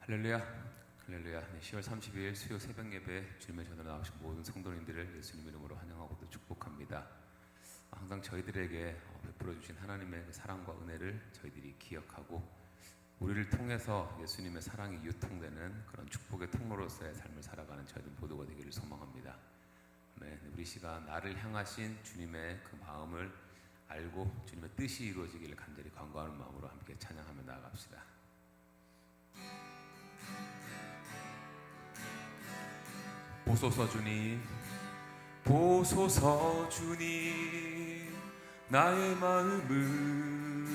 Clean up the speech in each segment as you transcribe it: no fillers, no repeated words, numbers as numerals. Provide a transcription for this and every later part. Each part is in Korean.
할렐루야, 할렐루야. 네, 10월 30일 수요 새벽 예배 주님의 전으로 나오신 모든 성도님들을 예수님 이름으로 환영하고 또 축복합니다. 항상 저희들에게 베풀어 주신 하나님의 사랑과 은혜를 저희들이 기억하고 우리를 통해서 예수님의 사랑이 유통되는 그런 축복의 통로로서의 삶을 살아가는 저희들 모두가 되기를 소망합니다. 네, 우리 시간 나를 향하신 주님의 그 마음을 알고 주님의 뜻이 이루어지기를 간절히 간구하는 마음으로 함께 찬양하며 나아갑시다. 보소서 주님, 보소서 주님, 나의 마음을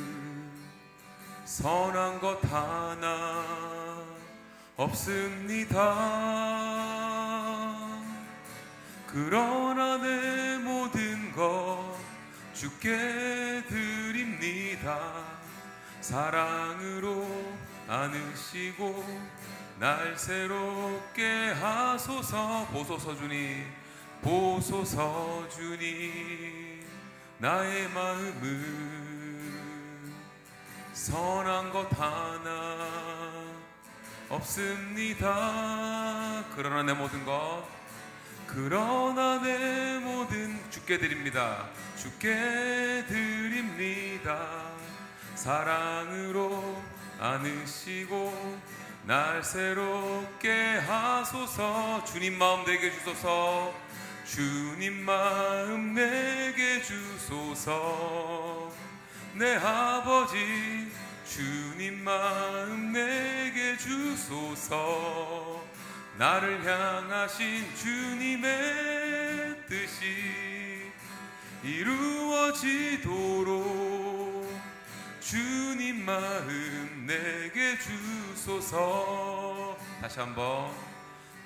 선한 것 하나 없습니다. 그러나 내 모든 것 주께 드립니다. 사랑으로 안으시고 날 새롭게 하소서. 보소서 주님, 보소서 주님, 나의 마음을 선한 것 하나 없습니다. 그러나 내 모든 것, 그러나 내 모든 주께 드립니다. 주께 드립니다. 사랑으로 안으시고 날 새롭게 하소서. 주님 마음 내게 주소서. 주님 마음 내게 주소서. 내 아버지 주님 마음 내게 주소서. 나를 향하신 주님의 뜻이 이루어지도록 주님 마음 내게 주소서. 다시 한번.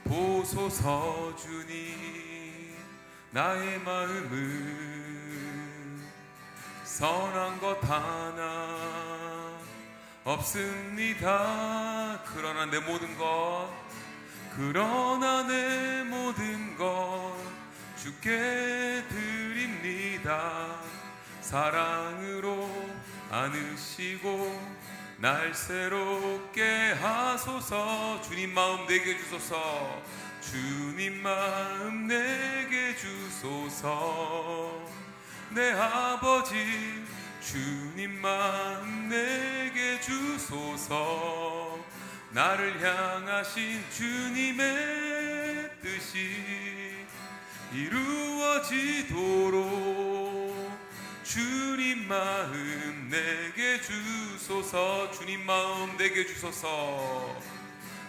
보소서 주님, 나의 마음을 선한 것 하나 없습니다. 그러나 내 모든 것, 그러나 내 모든 것 주께 드립니다. 사랑으로 안으시고 날 새롭게 하소서. 주님 마음 내게 주소서. 주님 마음 내게 주소서. 내 아버지 주님 마음 내게 주소서. 나를 향하신 주님의 뜻이 이루어지도록 주님 마음 내게 주소서. 주님 마음 내게 주소서.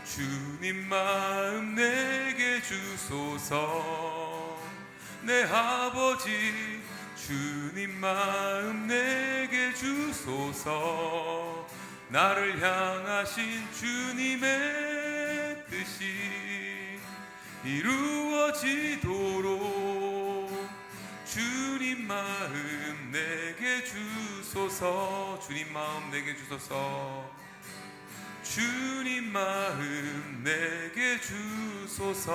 주님 마음 내게 주소서. 내 아버지 주님 마음 내게 주소서. 나를 향하신 주님의 뜻이 이루어지도록 주님 마음 내게 주소서. 주님 마음 내게 주소서. 주님 마음 내게 주소서.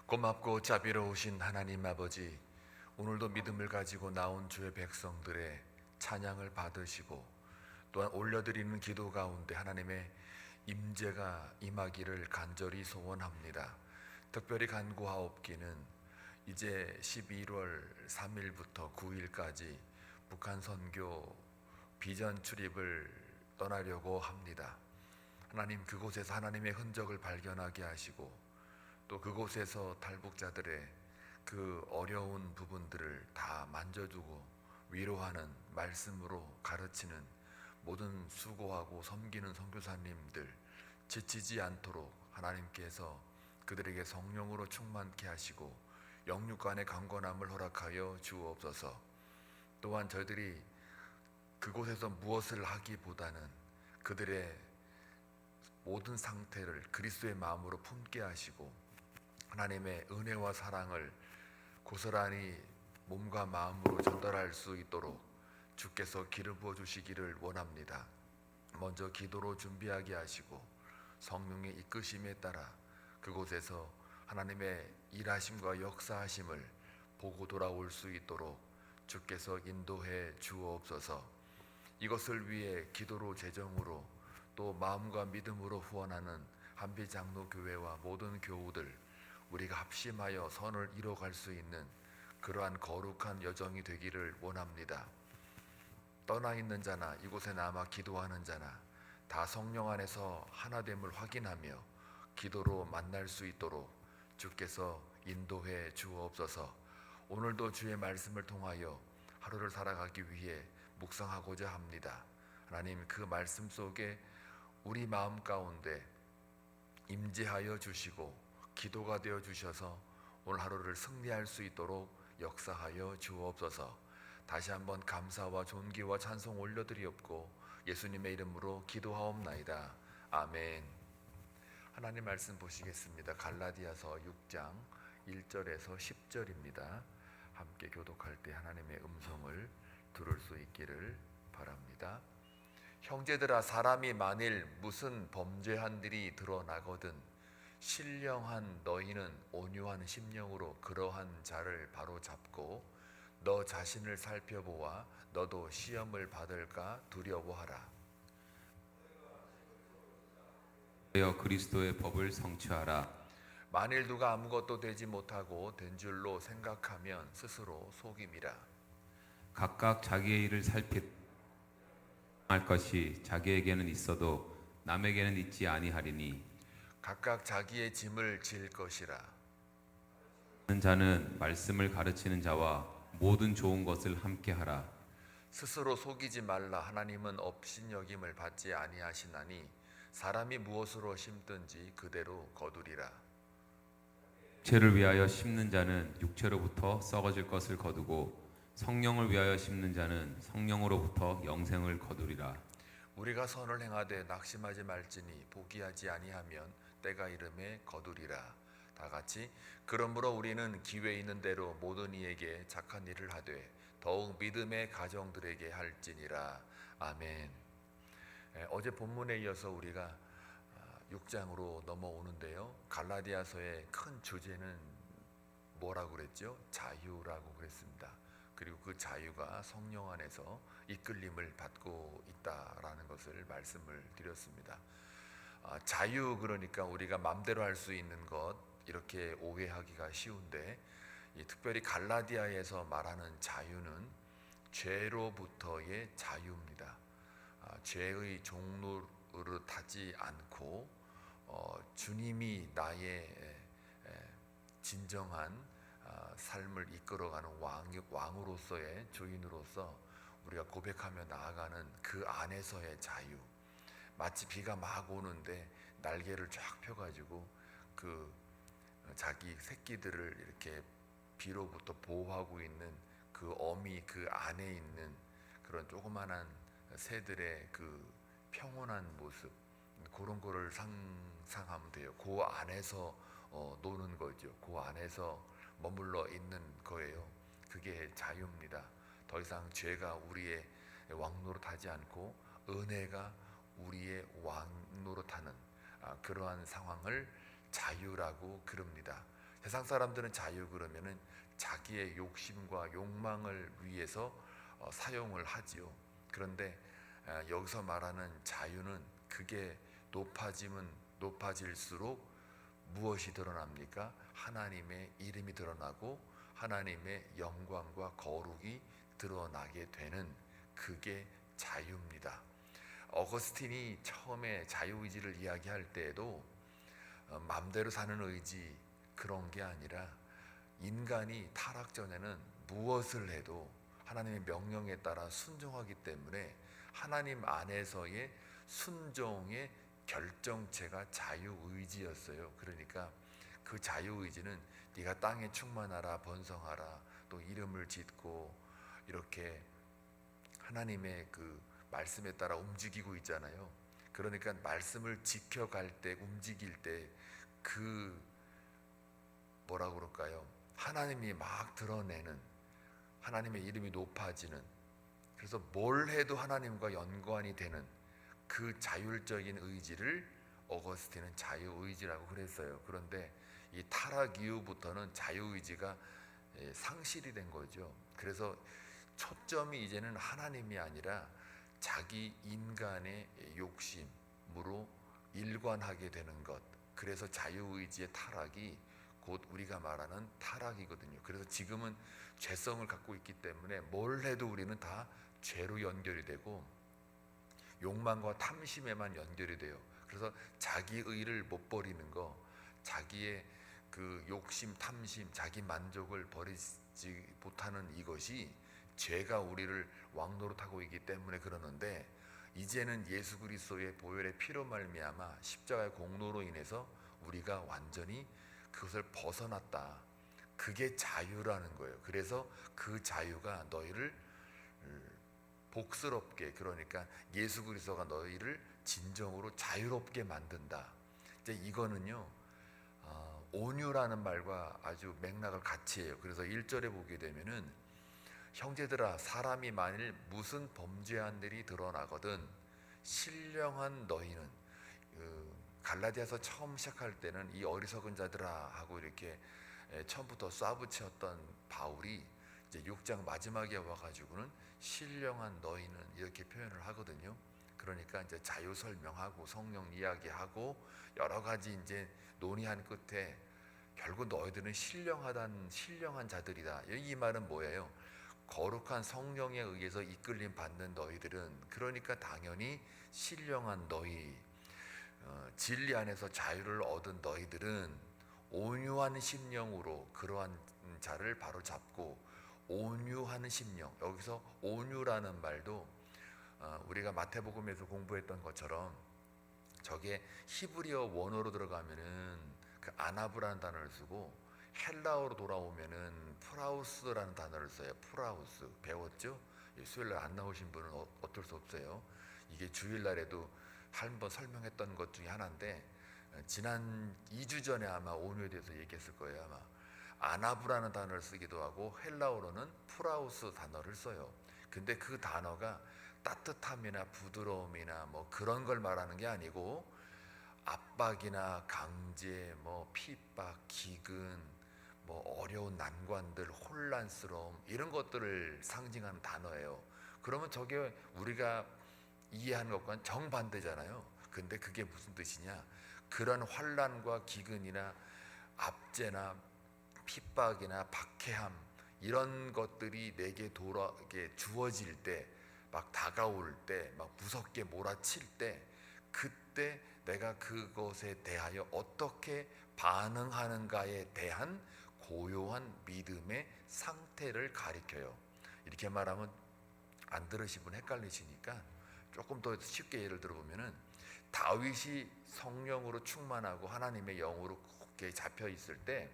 고맙고 자비로우신 하나님 아버지, 오늘도 믿음을 가지고 나온 주의 백성들의 찬양을 받으시고 또한 올려드리는 기도 가운데 하나님의 임재가 임하기를 간절히 소원합니다. 특별히 간구하옵기는 이제 11월 3일부터 9일까지 북한 선교 비전 출입을 떠나려고 합니다. 하나님, 그곳에서 하나님의 흔적을 발견하게 하시고 또 그곳에서 탈북자들의 그 어려운 부분들을 다 만져주고 위로하는 말씀으로 가르치는 모든 수고하고 섬기는 선교사님들 지치지 않도록 하나님께서 그들에게 성령으로 충만케 하시고 영육간의 강건함을 허락하여 주옵소서. 또한 저희들이 그곳에서 무엇을 하기보다는 그들의 모든 상태를 그리스도의 마음으로 품게 하시고 하나님의 은혜와 사랑을 고스란히 몸과 마음으로 전달할 수 있도록 주께서 기름 부어 주시기를 원합니다. 먼저 기도로 준비하게 하시고 성령의 이끄심에 따라 그곳에서 하나님의 일하심과 역사하심을 보고 돌아올 수 있도록 주께서 인도해 주옵소서. 이것을 위해 기도로 재정으로 또 마음과 믿음으로 후원하는 한빛장로교회와 모든 교우들, 우리가 합심하여 선을 이뤄갈 수 있는 그러한 거룩한 여정이 되기를 원합니다. 떠나 있는 자나 이곳에 남아 기도하는 자나 다 성령 안에서 하나됨을 확인하며 기도로 만날 수 있도록 주께서 인도해 주옵소서. 오늘도 주의 말씀을 통하여 하루를 살아가기 위해 묵상하고자 합니다. 하나님, 그 말씀 속에 우리 마음 가운데 임재하여 주시고 기도가 되어 주셔서 오늘 하루를 승리할 수 있도록 역사하여 주옵소서. 다시 한번 감사와 존귀와 찬송 올려드리옵고 예수님의 이름으로 기도하옵나이다. 아멘. 하나님 말씀 보시겠습니다. 갈라디아서 6장 1절에서 10절입니다. 함께 교독할 때 하나님의 음성을 들을 수 있기를 바랍니다. 형제들아, 사람이 만일 무슨 범죄한 일이 드러나거든 신령한 너희는 온유한 심령으로 그러한 자를 바로 잡고 너 자신을 살펴보아 너도 시험을 받을까 두려워하라. 되어 그리스도의 법을 성취하라. 만일 누가 아무것도 되지 못하고 된 줄로 생각하면 스스로 속임이라. 각각 자기의 일을 할 것이 자기에게는 있어도 남에게는 있지 아니하리니 각각 자기의 짐을 질 것이라. 하는 자는 말씀을 가르치는 자와 모든 좋은 것을 함께 하라. 스스로 속이지 말라. 하나님은 업신여김을 받지 아니하시나니 사람이 무엇으로 심든지 그대로 거두리라. 육체를 위하여 심는 자는 육체로부터 썩어질 것을 거두고 성령을 위하여 심는 자는 성령으로부터 영생을 거두리라. 우리가 선을 행하되 낙심하지 말지니 포기하지 아니하면 때가 이름에 거두리라. 다 같이 그러므로 우리는 기회 있는 대로 모든 이에게 착한 일을 하되 더욱 믿음의 가정들에게 할지니라. 아멘. 어제 본문에 이어서 우리가 6장으로 넘어오는데요. 갈라디아서의 큰 주제는 뭐라고 그랬죠? 자유라고 그랬습니다. 그리고 그 자유가 성령 안에서 이끌림을 받고 있다라는 것을 말씀을 드렸습니다. 자유 그러니까 우리가 마음대로 할 수 있는 것 이렇게 오해하기가 쉬운데 특별히 갈라디아에서 말하는 자유는 죄로부터의 자유입니다. 죄의 종노릇하지 않고 주님이 나의 진정한 삶을 이끌어가는 왕으로서의 주인으로서 우리가 고백하며 나아가는 그 안에서의 자유. 마치 비가 막 오는데 날개를 쫙 펴가지고 그 자기 새끼들을 이렇게 비로부터 보호하고 있는 그 어미 그 안에 있는 그런 조그만한 새들의 그 평온한 모습, 그런 거를 상상하면 돼요. 그 안에서 노는 거죠. 그 안에서 머물러 있는 거예요. 그게 자유입니다. 더 이상 죄가 우리의 왕노릇하지 않고 은혜가 우리의 왕노릇하는 그러한 상황을 자유라고 그럽니다. 세상 사람들은 자유 그러면은 자기의 욕심과 욕망을 위해서 사용을 하지요. 그런데 여기서 말하는 자유는 그게 높아지면 높아질수록 무엇이 드러납니까? 하나님의 이름이 드러나고 하나님의 영광과 거룩이 드러나게 되는 그게 자유입니다. 어거스틴이 처음에 자유의지를 이야기할 때에도 마음대로 사는 의지 그런 게 아니라 인간이 타락 전에는 무엇을 해도 하나님의 명령에 따라 순종하기 때문에 하나님 안에서의 순종의 결정체가 자유의지였어요. 그러니까 그 자유의지는 네가 땅에 충만하라 번성하라 또 이름을 짓고 이렇게 하나님의 그 말씀에 따라 움직이고 있잖아요. 그러니까 말씀을 지켜갈 때 움직일 때 그 뭐라 그럴까요? 하나님이 막 드러내는 하나님의 이름이 높아지는 그래서 뭘 해도 하나님과 연관이 되는 그 자율적인 의지를 어거스틴은 자유의지라고 그랬어요. 그런데 이 타락 이후부터는 자유의지가 상실이 된 거죠. 그래서 초점이 이제는 하나님이 아니라 자기 인간의 욕심으로 일관하게 되는 것. 그래서 자유의지의 타락이 곧 우리가 말하는 타락이거든요. 그래서 지금은 죄성을 갖고 있기 때문에 뭘 해도 우리는 다 죄로 연결이 되고 욕망과 탐심에만 연결이 돼요. 그래서 자기 의를 못 버리는 거, 자기의 그 욕심, 탐심, 자기 만족을 버리지 못하는 이것이 죄가 우리를 왕노릇하고 있기 때문에 그러는데, 이제는 예수 그리스도의 보혈의 피로 말미암아 십자가의 공로로 인해서 우리가 완전히 그것을 벗어났다. 그게 자유라는 거예요. 그래서 그 자유가 너희를 복스럽게, 그러니까 예수 그리스도가 너희를 진정으로 자유롭게 만든다. 이제 이거는요, 온유라는 말과 아주 맥락을 같이 해요. 그래서 1절에 보게 되면은 형제들아, 사람이 만일 무슨 범죄한 일이 드러나거든 신령한 너희는, 갈라디아서 처음 시작할 때는 이 어리석은 자들아 하고 이렇게 처음부터 쏴붙였던 바울이 이제 6장 마지막에 와가지고는 신령한 너희는 이렇게 표현을 하거든요. 그러니까 이제 자유 설명하고 성령 이야기하고 여러 가지 이제 논의한 끝에 결국 너희들은 신령한 자들이다. 이 말은 뭐예요? 거룩한 성령에 의해서 이끌림 받는 너희들은, 그러니까 당연히 신령한 너희, 진리 안에서 자유를 얻은 너희들은 온유한 심령으로 그러한 자를 바로 잡고, 온유한 심령, 여기서 온유라는 말도 우리가 마태복음에서 공부했던 것처럼 저게 히브리어 원어로 들어가면은 그 아나브라는 단어를 쓰고 헬라어로 돌아오면은 프라우스라는 단어를 써요. 프라우스 배웠죠? 수요일날 안 나오신 분은 어쩔 수 없어요. 이게 주일날에도 한번 설명했던 것 중에 하나인데, 지난 2주 전에 아마 온유에 대해서 얘기했을 거예요. 아마 아나브라는 단어를 쓰기도 하고 헬라어로는 프라우스 단어를 써요. 근데 그 단어가 따뜻함이나 부드러움이나 뭐 그런 걸 말하는 게 아니고 압박이나 강제, 뭐 핍박, 기근, 뭐 어려운 난관들, 혼란스러움, 이런 것들을 상징하는 단어예요. 그러면 저게 우리가 이해하는 것과는 정반대잖아요. 근데 그게 무슨 뜻이냐? 그런 환난과 기근이나 압제나 핍박이나 박해함, 이런 것들이 내게 주어질 때, 막 다가올 때, 막 무섭게 몰아칠 때, 그때 내가 그것에 대하여 어떻게 반응하는가에 대한 고요한 믿음의 상태를 가리켜요. 이렇게 말하면 안 들으신 분 헷갈리시니까 조금 더 쉽게 예를 들어보면은, 다윗이 성령으로 충만하고 하나님의 영으로 굳게 잡혀 있을 때,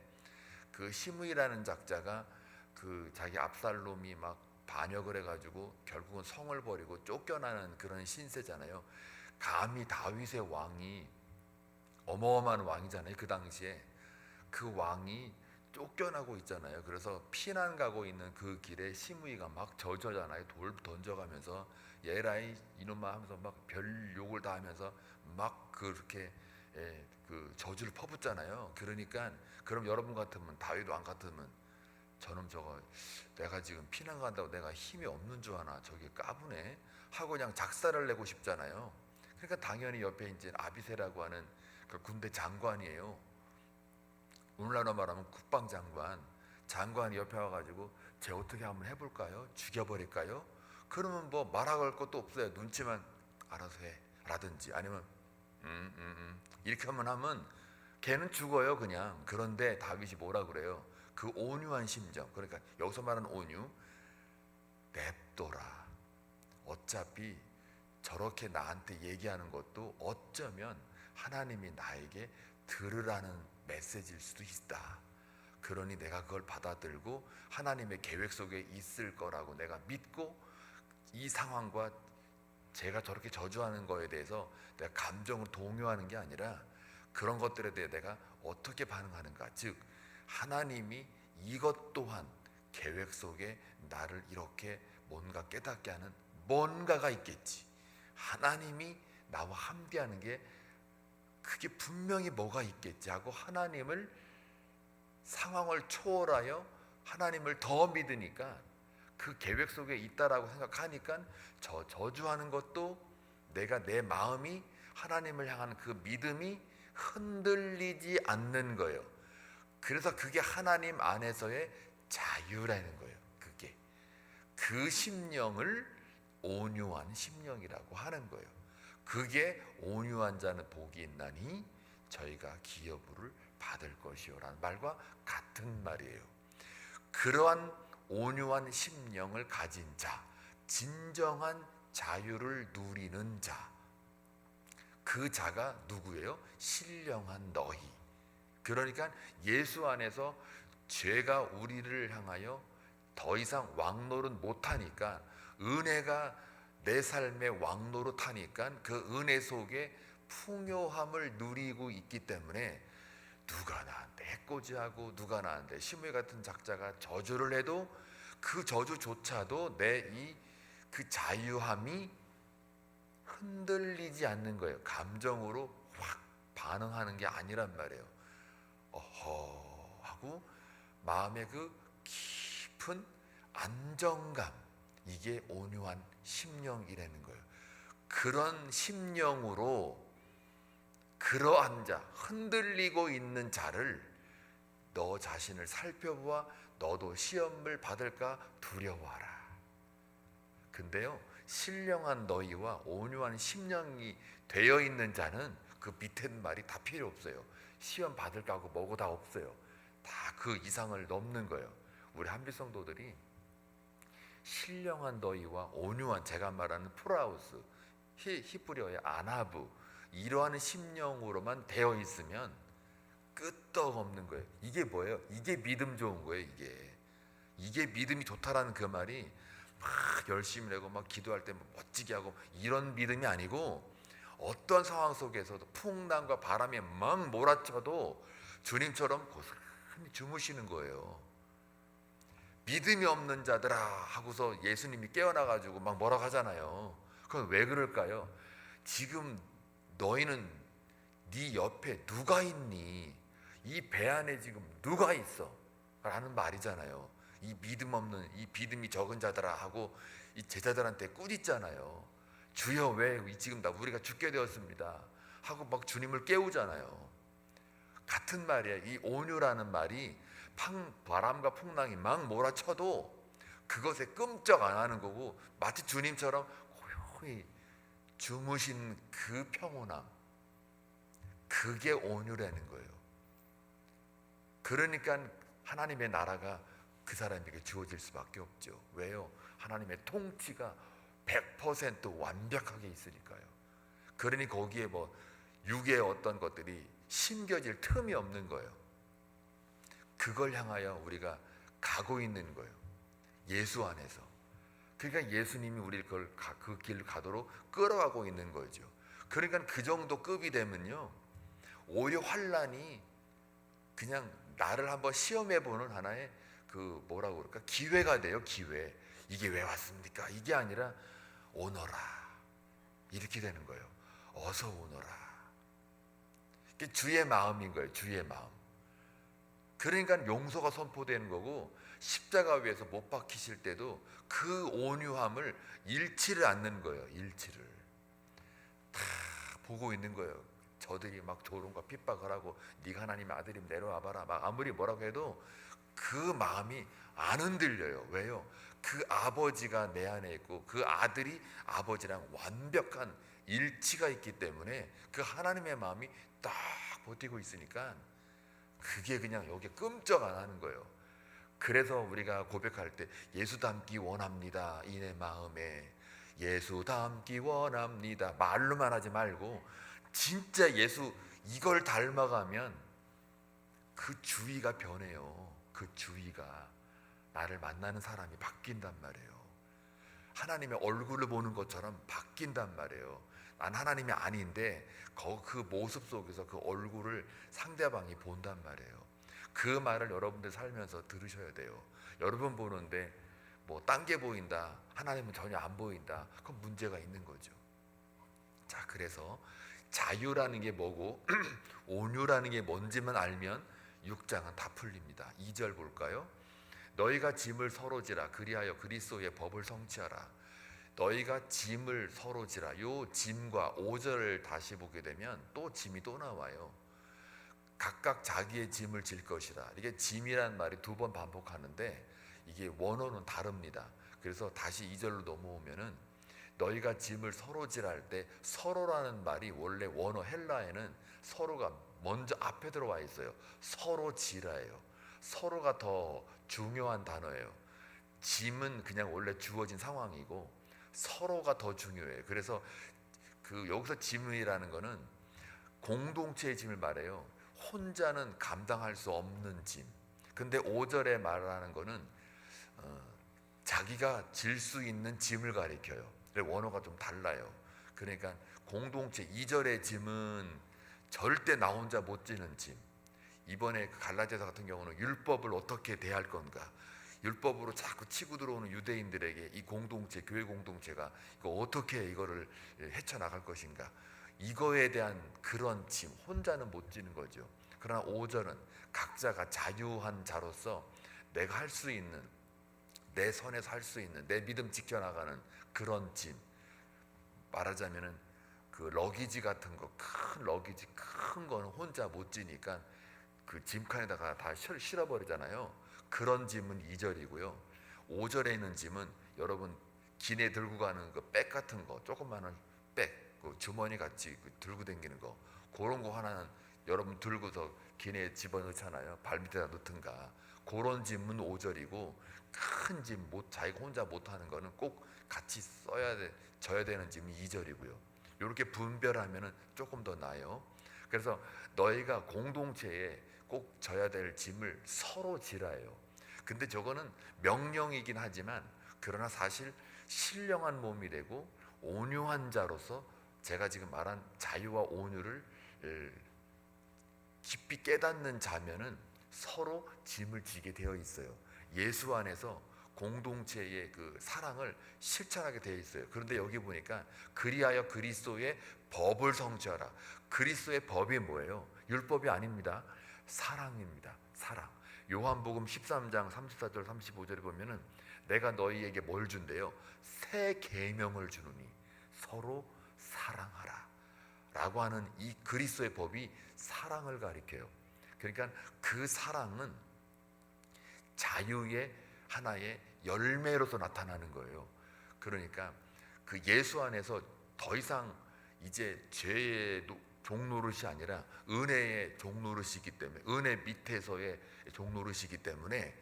그 시므이라는 작자가 그 자기 압살롬이 막 반역을 해가지고 결국은 성을 버리고 쫓겨나는 그런 신세잖아요. 감히 다윗의 왕이, 어마어마한 왕이잖아요. 그 당시에 그 왕이 쫓겨나고 있잖아요. 그래서 피난 가고 있는 그 길에 시므이가 막 저주잖아요. 돌 던져가면서 예라이 이놈아 하면서 막 별 욕을 다 하면서 막 그렇게 그 저주를 퍼붓잖아요. 그러니까 그럼 여러분 같으면, 다윗 왕 같으면, 저놈 저거 내가 지금 피난 간다고 내가 힘이 없는 줄 아나, 저게 까부네 하고 그냥 작사를 내고 싶잖아요. 그러니까 당연히 옆에 이제 아비세라고 하는 그 군대 장관이에요. 오늘날로 말하면 국방장관, 장관이 옆에 와가지고 쟤 어떻게 한번 해볼까요? 죽여버릴까요? 그러면 뭐 말할 것도 없어요. 눈치만 알아서 해 라든지, 아니면 이렇게 하면 걔는 죽어요 그냥. 그런데 다윗이 뭐라 그래요? 그 온유한 심정, 그러니까 여기서 말하는 온유, 냅둬라. 어차피 저렇게 나한테 얘기하는 것도 어쩌면 하나님이 나에게 들으라는 메시지일 수도 있다. 그러니 내가 그걸 받아들고 하나님의 계획 속에 있을 거라고 내가 믿고, 이 상황과 제가 저렇게 저주하는 거에 대해서 내가 감정을 동요하는 게 아니라 그런 것들에 대해 내가 어떻게 반응하는가, 즉 하나님이 이것 또한 계획 속에 나를 이렇게 뭔가 깨닫게 하는 뭔가가 있겠지, 하나님이 나와 함께하는 게 그게 분명히 뭐가 있겠지 하고 하나님을 상황을 초월하여 하나님을 더 믿으니까 그 계획 속에 있다라고 생각하니까 저주하는 것도 내가 내 마음이 하나님을 향한 그 믿음이 흔들리지 않는 거예요. 그래서 그게 하나님 안에서의 자유라는 거예요. 그게 그 심령을 온유한 심령이라고 하는 거예요. 그게 온유한 자는 복이 있나니 저희가 기여부를 받을 것이요라는 말과 같은 말이에요. 그러한 온유한 심령을 가진 자, 진정한 자유를 누리는 자, 그 자가 누구예요? 신령한 너희. 그러니까 예수 안에서 죄가 우리를 향하여 더 이상 왕노릇 못하니까, 은혜가 내 삶의 왕노릇하니까 그 은혜 속에 풍요함을 누리고 있기 때문에 누가 나한테 해코지하고 누가 나한테 시므에 같은 작자가 저주를 해도 그 저주조차도 내 그 자유함이 흔들리지 않는 거예요. 감정으로 확 반응하는 게 아니란 말이에요. 어허 하고 마음의 그 깊은 안정감, 이게 온유한 심령이라는 거예요. 그런 심령으로 그러한 자, 흔들리고 있는 자를 너 자신을 살펴보아 너도 시험을 받을까 두려워하라. 근데요, 신령한 너희와 온유한 심령이 되어 있는 자는 그 밑에 말이 다 필요 없어요. 시험 받을까 하고 뭐고 다 없어요. 다 그 이상을 넘는 거예요. 우리 한빛 성도들이 신령한 너희와 온유한, 제가 말하는 프라우스, 히브리어의 아나브, 이러한 심령으로만 되어 있으면 끄떡없는 거예요. 이게 뭐예요? 이게 믿음 좋은 거예요. 이게 믿음이 좋다라는 그 말이 막 열심히 내고 막 기도할 때 멋지게 하고 이런 믿음이 아니고, 어떤 상황 속에서도 풍랑과 바람에 막 몰아쳐도 주님처럼 고스란히 주무시는 거예요. 믿음이 없는 자들아 하고서 예수님이 깨어나가지고 막 뭐라고 하잖아요. 그건 왜 그럴까요? 지금 너희는 네 옆에 누가 있니? 이 배 안에 지금 누가 있어? 라는 말이잖아요. 이 믿음 없는, 이 믿음이 적은 자들아 하고 이 제자들한테 꾸짖잖아요. 주여 왜 지금 우리가 죽게 되었습니다 하고 막 주님을 깨우잖아요. 같은 말이에요. 이 온유라는 말이 바람과 풍랑이 막 몰아쳐도 그것에 끔쩍 안 하는 거고, 마치 주님처럼 고요히 주무신 그 평온함, 그게 온유라는 거예요. 그러니까 하나님의 나라가 그 사람에게 주어질 수밖에 없죠. 왜요? 하나님의 통치가 100% 완벽하게 있으니까요. 그러니 거기에 뭐 육의 어떤 것들이 심겨질 틈이 없는 거예요. 그걸 향하여 우리가 가고 있는 거예요. 예수 안에서. 그러니까 예수님이 우리를 그 길을 가도록 끌어가고 있는 거죠. 그러니까 그 정도 급이 되면요, 오히려 환난이 그냥 나를 한번 시험해보는 하나의 그 뭐라고 그럴까, 기회가 돼요. 기회. 이게 왜 왔습니까? 이게 아니라 오너라, 이렇게 되는 거예요. 어서 오너라. 이게 주의 마음인 거예요. 주의 마음. 그러니까 용서가 선포되는 거고, 십자가 위에서 못 박히실 때도 그 온유함을 잃지를 않는 거예요. 잃지를 다 보고 있는 거예요. 저들이 막 조롱과 핍박을 하고 네가 하나님의 아들이면 내려와봐라, 막 아무리 뭐라고 해도 그 마음이 안 흔들려요. 왜요? 그 아버지가 내 안에 있고 그 아들이 아버지랑 완벽한 일치가 있기 때문에 그 하나님의 마음이 딱 버티고 있으니까 그게 그냥 여기에 끔쩍 안 하는 거예요. 그래서 우리가 고백할 때 예수 닮기 원합니다, 이 내 마음에 예수 닮기 원합니다, 말로만 하지 말고 진짜 예수 이걸 닮아가면 그 주위가 변해요. 그 주위가, 나를 만나는 사람이 바뀐단 말이에요. 하나님의 얼굴을 보는 것처럼 바뀐단 말이에요. 난 하나님이 아닌데 그 모습 속에서 그 얼굴을 상대방이 본단 말이에요. 그 말을 여러분들 살면서 들으셔야 돼요. 여러분 보는데 뭐 딴 게 보인다, 하나님은 전혀 안 보인다, 그건 문제가 있는 거죠. 자, 그래서 자유라는 게 뭐고 온유라는 게 뭔지만 알면 6장은 다 풀립니다. 2절 볼까요? 너희가 짐을 서로 지라 그리하여 그리스도의 법을 성취하라. 너희가 짐을 서로 지라. 요 짐과 5절을 다시 보게 되면 또 짐이 또 나와요. 각각 자기의 짐을 질 것이라. 이게 짐이란 말이 2번 반복하는데 이게 원어는 다릅니다. 그래서 다시 2절로 넘어오면은 너희가 짐을 서로 지랄 때 서로라는 말이 원래 원어 헬라에는 서로가 먼저 앞에 들어와 있어요. 서로 지라예요. 서로가 더 중요한 단어예요. 짐은 그냥 원래 주어진 상황이고 서로가 더 중요해요. 그래서 여기서 짐이라는 거는 공동체의 짐을 말해요. 혼자는 감당할 수 없는 짐. 근데 5절에 말하는 거는 자기가 질 수 있는 짐을 가리켜요. 원어가 좀 달라요. 그러니까 공동체 2절의 짐은 절대 나 혼자 못 지는 짐. 이번에 갈라디아서 같은 경우는 율법을 어떻게 대할 건가, 율법으로 자꾸 치고 들어오는 유대인들에게 이 공동체, 교회 공동체가 어떻게 이거를 헤쳐나갈 것인가, 이거에 대한 그런 짐, 혼자는 못 지는 거죠. 그러나 5절은 각자가 자유한 자로서 내가 할 수 있는, 내 선에서 할 수 있는, 내 믿음 지켜나가는 그런 짐. 말하자면은 그 러기지 같은 거, 큰 러기지, 큰 거는 혼자 못 지니까 그 짐칸에다가 다 실어버리잖아요. 그런 짐은 2절이고요. 5절에 있는 짐은 여러분 기내 들고 가는 그 백 같은 거, 조그마한 백, 그 주머니 같이 들고 다니는 거, 그런 거 하나는 여러분 들고서 기내에 집어넣잖아요. 발밑에다 넣든가. 그런 짐은 5절이고, 큰 짐, 자기가 혼자 못하는 거는 꼭 같이 져야 되는 짐은 2절이고요. 이렇게 분별하면은 조금 더 나아요. 그래서 너희가 공동체에 꼭 져야 될 짐을 서로 지라예요. 근데 저거는 명령이긴 하지만, 그러나 사실 신령한 몸이 되고 온유한 자로서 제가 지금 말한 자유와 온유를 깊이 깨닫는 자면은 서로 짐을 지게 되어 있어요. 예수 안에서 공동체의 그 사랑을 실천하게 되어 있어요. 그런데 여기 보니까 그리하여 그리스도의 법을 성취하라. 그리스도의 법이 뭐예요? 율법이 아닙니다. 사랑입니다. 사랑. 요한복음 13장 34절 35절에 보면은 내가 너희에게 뭘 준대요? 새 계명을 주노니 서로 사랑하라 라고 하는 이 그리스도의 법이 사랑을 가리켜요. 그러니까 그 사랑은 자유의 하나의 열매로서 나타나는 거예요. 그러니까 그 예수 안에서 더 이상 이제 죄의 종노릇이 아니라 은혜의 종노릇이기 때문에, 은혜 밑에서의 종노릇이기 때문에,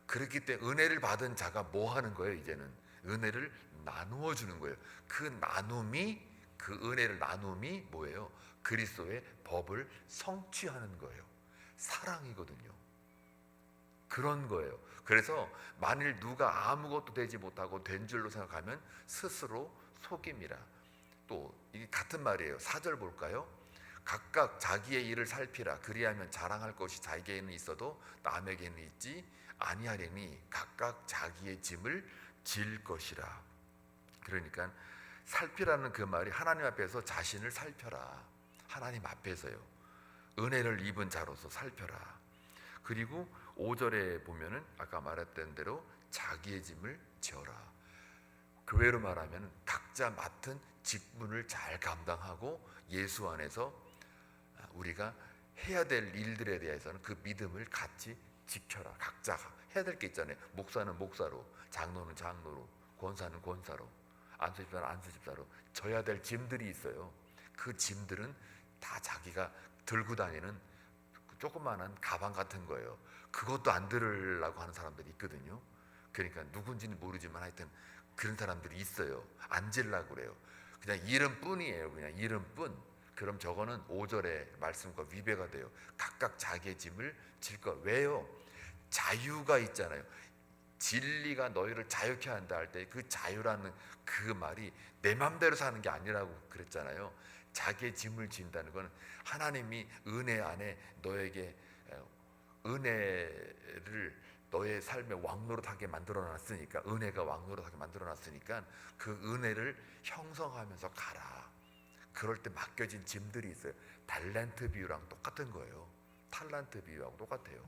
그렇기 때문에 은혜를 받은 자가 뭐 하는 거예요? 이제는 은혜를 나누어 주는 거예요. 그 나눔이, 그 은혜를 나눔이 뭐예요? 그리스도의 법을 성취하는 거예요. 사랑이거든요. 그런 거예요. 그래서 만일 누가 아무것도 되지 못하고 된 줄로 생각하면 스스로 속임이라. 또 이게 같은 말이에요. 4절 볼까요? 각각 자기의 일을 살피라. 그리하면 자랑할 것이 자기에게는 있어도 남에게는 있지 아니하리니 각각 자기의 짐을 질 것이라. 그러니까 살피라는 그 말이 하나님 앞에서 자신을 살펴라. 하나님 앞에서요. 은혜를 입은 자로서 살펴라. 그리고 5절에 보면은 아까 말했던 대로 자기의 짐을 지어라. 교회로 말하면 각자 맡은 직분을 잘 감당하고 예수 안에서 우리가 해야 될 일들에 대해서는 그 믿음을 같이 지켜라. 각자 해야 될 게 있잖아요. 목사는 목사로, 장로는 장로로, 권사는 권사로, 안수집사는 안수집사로 져야 될 짐들이 있어요. 그 짐들은 다 자기가 들고 다니는 조그마한 가방 같은 거예요. 그것도 안 들으려고 하는 사람들이 있거든요. 그러니까 누군지는 모르지만 하여튼 그런 사람들이 있어요. 안 질라고 그래요. 그냥 이름뿐이에요. 그냥 이름뿐. 그럼 저거는 5절의 말씀과 위배가 돼요. 각각 자기의 짐을 질 것. 왜요? 자유가 있잖아요. 진리가 너희를 자유케 한다 할 때 그 자유라는 그 말이 내 맘대로 사는 게 아니라고 그랬잖아요. 자기의 짐을 진다는 건 하나님이 은혜 안에 너에게 은혜를 너의 삶의 왕노릇하게 만들어놨으니까, 은혜가 왕노릇하게 만들어놨으니까 그 은혜를 형성하면서 가라. 그럴 때 맡겨진 짐들이 있어요. 달란트 비유랑 똑같은 거예요. 탈란트 비유하고 똑같아요.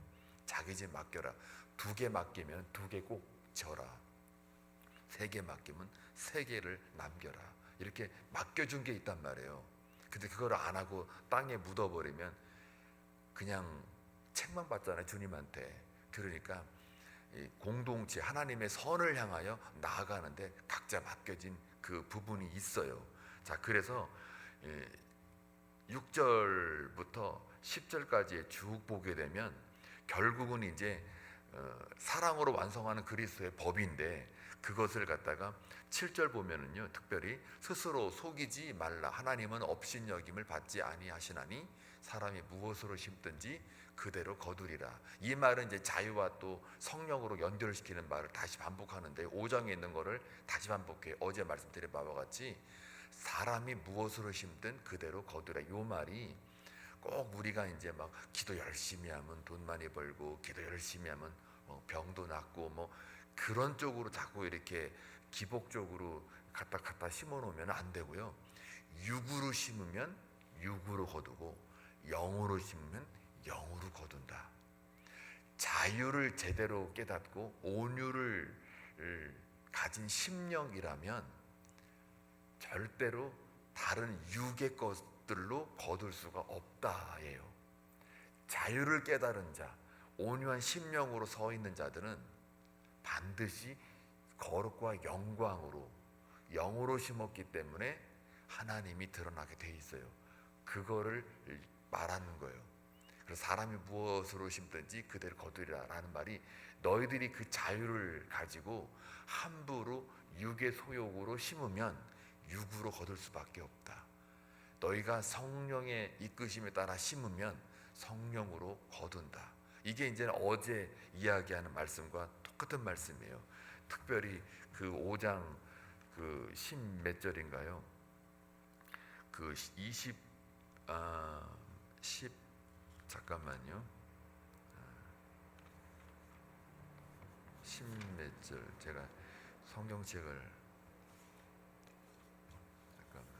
자기 집 맡겨라. 2개 맡기면 2개 꼭 져라. 3개 맡기면 3개를 남겨라. 이렇게 맡겨준 게 있단 말이에요. 근데 그걸 안 하고 땅에 묻어버리면 그냥 책만 받잖아요, 주님한테. 그러니까 이 공동체 하나님의 선을 향하여 나아가는데 각자 맡겨진 그 부분이 있어요. 자, 그래서 6절부터 10절까지 쭉 보게 되면 결국은 이제 사랑으로 완성하는 그리스도의 법인데, 그것을 갖다가 7절 보면은요, 특별히 스스로 속이지 말라. 하나님은 업신여김을 받지 아니하시나니 사람이 무엇으로 심든지 그대로 거두리라. 이 말은 이제 자유와 또 성령으로 연결시키는 말을 다시 반복하는데, 5장에 있는 거를 다시 반복해요. 어제 말씀드린 바와 같이 사람이 무엇으로 심든 그대로 거두라. 이 말이 꼭 우리가 이제 막 기도 열심히 하면 돈 많이 벌고, 기도 열심히 하면 병도 낫고 뭐 그런 쪽으로 자꾸 이렇게 기복적으로 갖다 심어 놓으면 안 되고요. 육으로 심으면 육으로 거두고, 영으로 심으면 영으로 거둔다. 자유를 제대로 깨닫고 온유를 가진 심령이라면 절대로 다른 육의 것들로 거둘 수가 없다예요. 자유를 깨달은 자, 온유한 심령으로 서 있는 자들은 반드시 거룩과 영광으로 영으로 심었기 때문에 하나님이 드러나게 돼 있어요. 그거를 말하는 거예요. 그래서 사람이 무엇으로 심든지 그대로 거두리라 라는 말이, 너희들이 그 자유를 가지고 함부로 육의 소욕으로 심으면 육으로 거둘 수밖에 없다. 너희가 성령의 이끄심에 따라 심으면 성령으로 거둔다. 이게 이제 어제 이야기하는 말씀과 똑같은 말씀이에요. 특별히 그 5장 그 10몇 절인가요? 그 10 잠깐만요. 10몇 절, 제가 성경책을 잠깐만.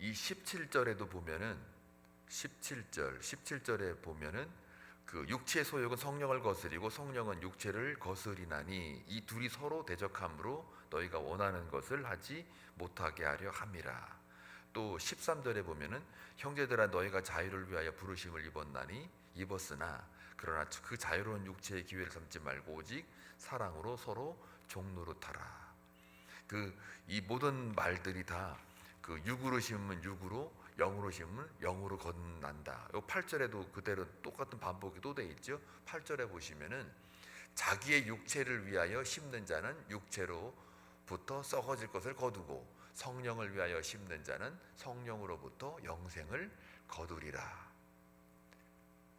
이 17절에도 보면은 17절에 보면은 그 육체의 소욕은 성령을 거스리고 성령은 육체를 거스리나니 이 둘이 서로 대적함으로 너희가 원하는 것을 하지 못하게 하려 함이라. 또 13절에 보면은 형제들아 너희가 자유를 위하여 부르심을 입었으나 그러나 그 자유로운 육체의 기회를 삼지 말고 오직 사랑으로 서로 종노릇하라. 이 모든 말들이 다 그 육으로 심으면 육으로, 영으로 심으면 영으로 거둔난다. 요 8절에도 그대로 똑같은 반복이 또 돼 있죠. 8절에 보시면은 자기의 육체를 위하여 심는 자는 육체로부터 썩어질 것을 거두고 성령을 위하여 심는 자는 성령으로부터 영생을 거두리라.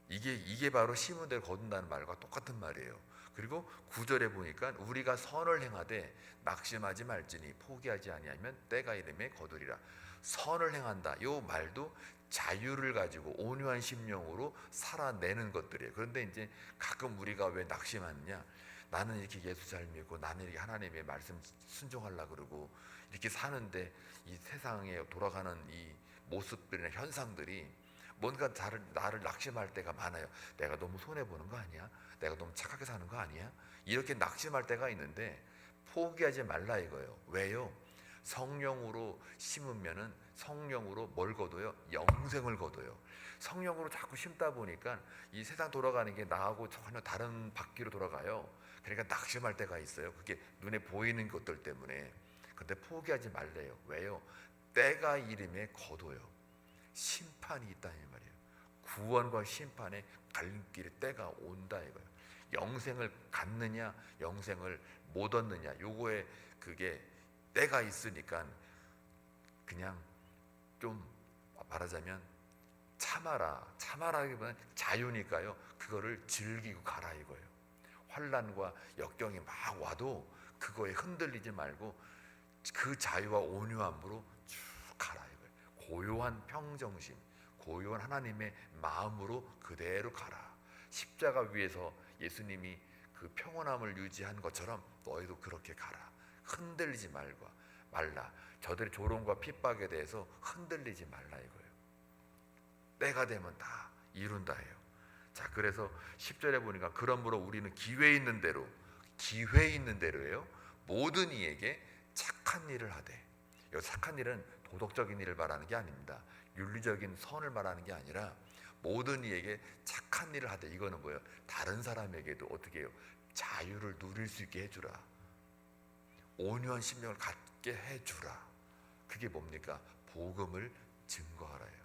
이게 바로 심은 대로 거둔다는 말과 똑같은 말이에요. 그리고 9절에 보니까 우리가 선을 행하되 낙심하지 말지니 포기하지 아니하면 때가 이름에 거두리라. 선을 행한다. 이 말도 자유를 가지고 온유한 심령으로 살아내는 것들이에요. 그런데 이제 가끔 우리가 왜 낙심하느냐? 나는 이렇게 예수 잘 믿고 나는 이렇게 하나님의 말씀 순종하려고 그러고 이렇게 사는데 이 세상에 돌아가는 이 모습들이나 현상들이 뭔가 나를 낙심할 때가 많아요. 내가 너무 손해보는 거 아니야? 내가 너무 착하게 사는 거 아니야? 이렇게 낙심할 때가 있는데 포기하지 말라 이거예요. 왜요? 성령으로 심으면은 성령으로 뭘 거둬요? 영생을 거둬요. 성령으로 자꾸 심다 보니까 이 세상 돌아가는 게 나하고 전혀 다른 바퀴로 돌아가요. 그러니까 낙심할 때가 있어요. 그게 눈에 보이는 것들 때문에. 근데 포기하지 말래요. 왜요? 때가 이름에 거둬요. 심판이 있다 이 말이에요. 구원과 심판의 갈림길에 때가 온다 이거예요. 영생을 갖느냐 영생을 못 얻느냐, 요거에 그게 때가 있으니까 그냥 좀 말하자면 참아라기보다는 자유니까요. 그거를 즐기고 가라 이거예요. 환난과 역경이 막 와도 그거에 흔들리지 말고 그 자유와 온유함으로 쭉 가라 이거예요. 고요한 평정심, 고요한 하나님의 마음으로 그대로 가라. 십자가 위에서 예수님이 그 평온함을 유지한 것처럼 너희도 그렇게 가라. 흔들리지 말고 말라. 저들의 조롱과 핍박에 대해서 흔들리지 말라 이거예요. 때가 되면 다 이룬다 해요. 자, 그래서 10절에 보니까 그러므로 우리는 기회 있는 대로예요. 모든 이에게 착한 일을 하되. 이 착한 일은 도덕적인 일을 말하는 게 아닙니다. 윤리적인 선을 말하는 게 아니라 모든 이에게 착한 일을 하되. 이거는 뭐예요? 다른 사람에게도 어떻게 해요? 자유를 누릴 수 있게 해주라. 온유한 심령을 갖게 해주라. 그게 뭡니까? 복음을 증거하라예요.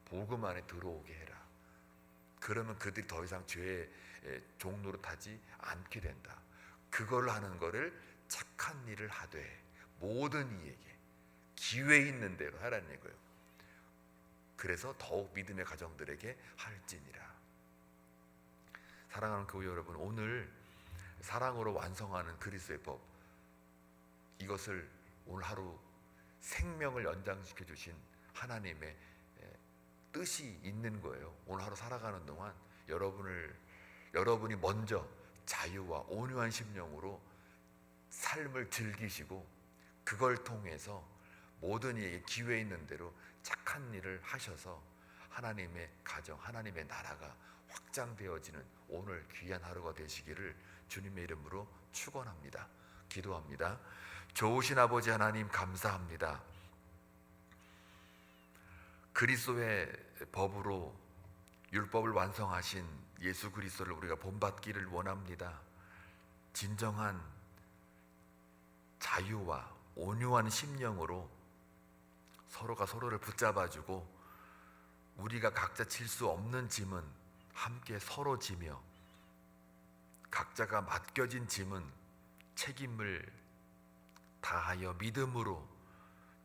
복음 안에 들어오게 해라. 그러면 그들이 더 이상 죄의 종로로 타지 않게 된다. 그걸 하는 거를 착한 일을 하되 모든 이에게 기회 있는 대로 하라는 얘기예요. 그래서 더욱 믿음의 가정들에게 할지니라. 사랑하는 교회 여러분, 오늘 사랑으로 완성하는 그리스도의 법, 이것을 오늘 하루 생명을 연장시켜 주신 하나님의 뜻이 있는 거예요. 오늘 하루 살아가는 동안 여러분이 먼저 자유와 온유한 심령으로 삶을 즐기시고 그걸 통해서 모든 이에게 기회 있는 대로 착한 일을 하셔서 하나님의 가정, 하나님의 나라가 확장되어지는 오늘 귀한 하루가 되시기를 주님의 이름으로 축원합니다. 기도합니다. 좋으신 아버지 하나님, 감사합니다. 그리스도의 법으로 율법을 완성하신 예수 그리스도를 우리가 본받기를 원합니다. 진정한 자유와 온유한 심령으로 서로가 서로를 붙잡아주고 우리가 각자 질 수 없는 짐은 함께 서로 지며 각자가 맡겨진 짐은 책임을 다하여 믿음으로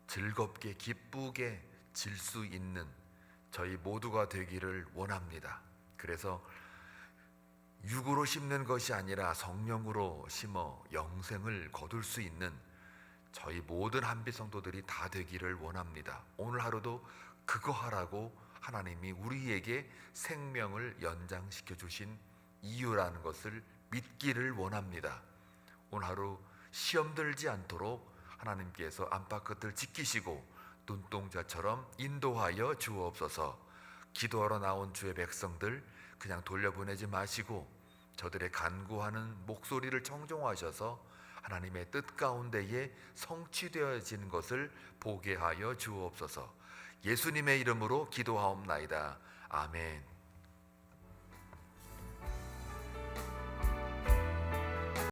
즐겁게 기쁘게 질 수 있는 저희 모두가 되기를 원합니다. 그래서 육으로 심는 것이 아니라 성령으로 심어 영생을 거둘 수 있는 저희 모든 한빛 성도들이 다 되기를 원합니다. 오늘 하루도 그거 하라고 하나님이 우리에게 생명을 연장시켜 주신 이유라는 것을 믿기를 원합니다. 오늘 하루 시험 들지 않도록 하나님께서 안팎 끝을 지키시고 눈동자처럼 인도하여 주옵소서. 기도하러 나온 주의 백성들 그냥 돌려보내지 마시고 저들의 간구하는 목소리를 청종하셔서 하나님의 뜻 가운데에 성취되어지는 것을 보게 하여 주옵소서. 예수님의 이름으로 기도하옵나이다. 아멘.